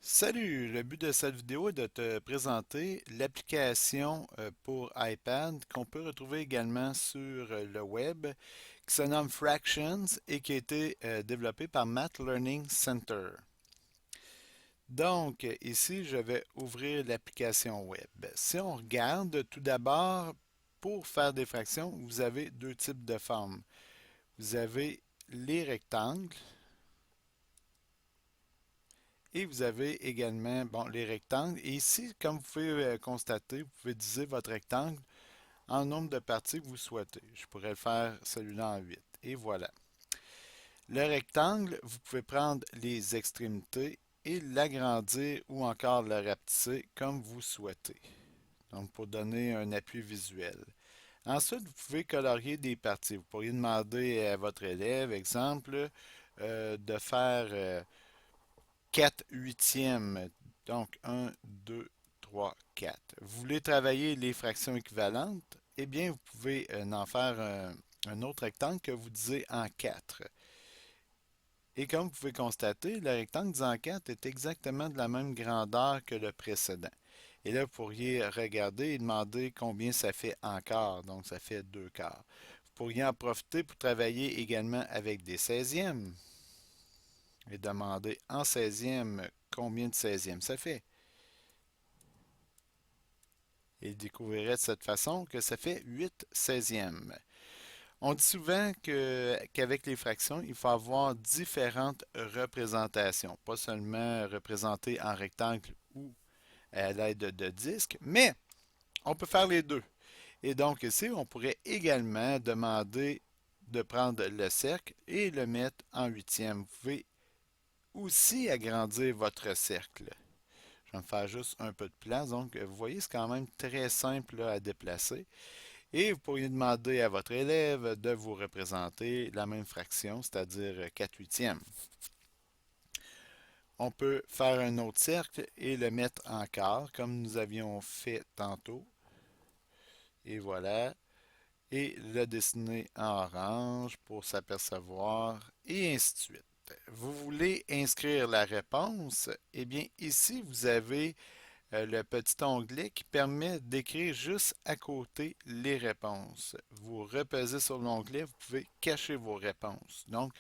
Salut, le but de cette vidéo est de te présenter l'application pour iPad qu'on peut retrouver également sur le web qui se nomme Fractions et qui a été développée par Math Learning Center. Donc ici, je vais ouvrir l'application web. Si on regarde tout d'abord, pour faire des fractions, vous avez deux types de formes. Vous avez les rectangles. Et vous avez également les rectangles. Et ici, comme vous pouvez constater, vous pouvez diviser votre rectangle en nombre de parties que vous souhaitez. Je pourrais le faire celui-là en 8. Et voilà. Le rectangle, vous pouvez prendre les extrémités et l'agrandir ou encore le rapetisser comme vous souhaitez. Donc, pour donner un appui visuel. Ensuite, vous pouvez colorier des parties. Vous pourriez demander à votre élève, exemple, de faire 4 huitièmes. Donc 1, 2, 3, 4. Vous voulez travailler les fractions équivalentes? Eh bien, vous pouvez en faire un autre rectangle que vous divisez en 4. Et comme vous pouvez constater, le rectangle divisé en 4 est exactement de la même grandeur que le précédent. Et là, vous pourriez regarder et demander combien ça fait en quart. Donc, ça fait 2 quarts. Vous pourriez en profiter pour travailler également avec des seizièmes et demander en seizième combien de seizièmes ça fait. Et il découvrirait de cette façon que ça fait 8 seizièmes. On dit souvent qu'avec les fractions, il faut avoir différentes représentations, pas seulement représentées en rectangle ou à l'aide de disques, mais on peut faire les deux. Et donc ici, on pourrait également demander de prendre le cercle et le mettre en huitième. Vous pouvez aussi agrandir votre cercle. Je vais me faire juste un peu de place. Donc, vous voyez, c'est quand même très simple là, à déplacer. Et vous pourriez demander à votre élève de vous représenter la même fraction, c'est-à-dire 4 huitièmes. On peut faire un autre cercle et le mettre en quart, comme nous avions fait tantôt. Et voilà. Et le dessiner en orange pour s'apercevoir, et ainsi de suite. Vous voulez inscrire la réponse? Eh bien, ici, vous avez le petit onglet qui permet d'écrire juste à côté les réponses. Vous repesez sur l'onglet, vous pouvez cacher vos réponses. Donc,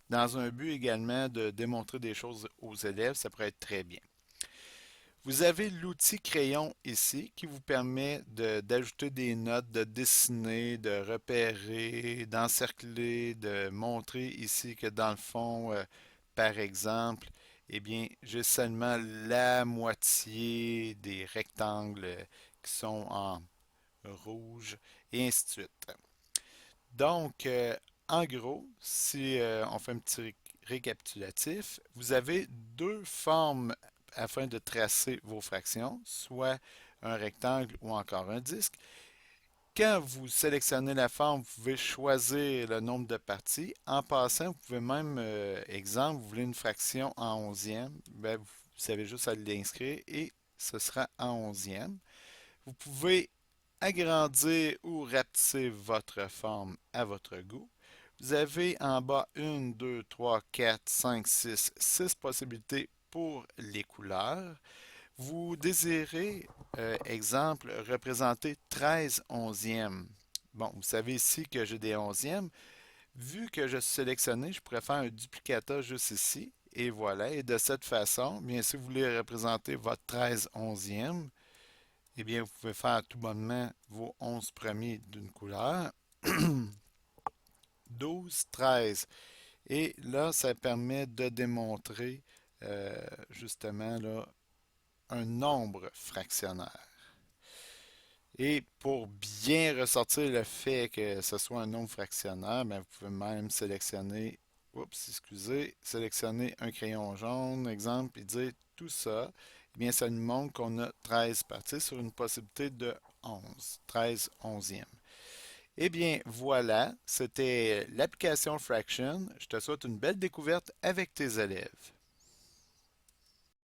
dans un but également de démontrer des choses aux élèves, ça pourrait être très bien. Vous avez l'outil crayon ici qui vous permet d'ajouter des notes, de dessiner, de repérer, d'encercler, de montrer ici que dans le fond, par exemple, eh bien, j'ai seulement la moitié des rectangles qui sont en rouge et ainsi de suite. Donc, en gros, si on fait un petit récapitulatif, vous avez deux formes afin de tracer vos fractions, soit un rectangle ou encore un disque. Quand vous sélectionnez la forme, vous pouvez choisir le nombre de parties. En passant, vous pouvez même, exemple, vous voulez une fraction en onzième, ben, vous avez juste à l'inscrire et ce sera en onzième. Vous pouvez agrandir ou rapetisser votre forme à votre goût. Vous avez en bas 1, 2, 3, 4, 5, 6 possibilités pour les couleurs. Vous désirez, exemple, représenter 13 onzièmes. Bon, vous savez ici que j'ai des onzièmes. Vu que je suis sélectionné, je pourrais faire un duplicata juste ici. Et voilà. Et de cette façon, bien, si vous voulez représenter votre 13 onzième, eh bien, vous pouvez faire tout bonnement vos 11 premiers d'une couleur. 12, 13. Et là, ça permet de démontrer justement là, un nombre fractionnaire. Et pour bien ressortir le fait que ce soit un nombre fractionnaire, bien, vous pouvez même sélectionner, oups, excusez, sélectionner un crayon jaune, exemple, et dire tout ça. Eh bien, ça nous montre qu'on a 13 parties sur une possibilité de 11, 13 onzièmes. Eh bien, voilà, c'était l'application Fraction. Je te souhaite une belle découverte avec tes élèves.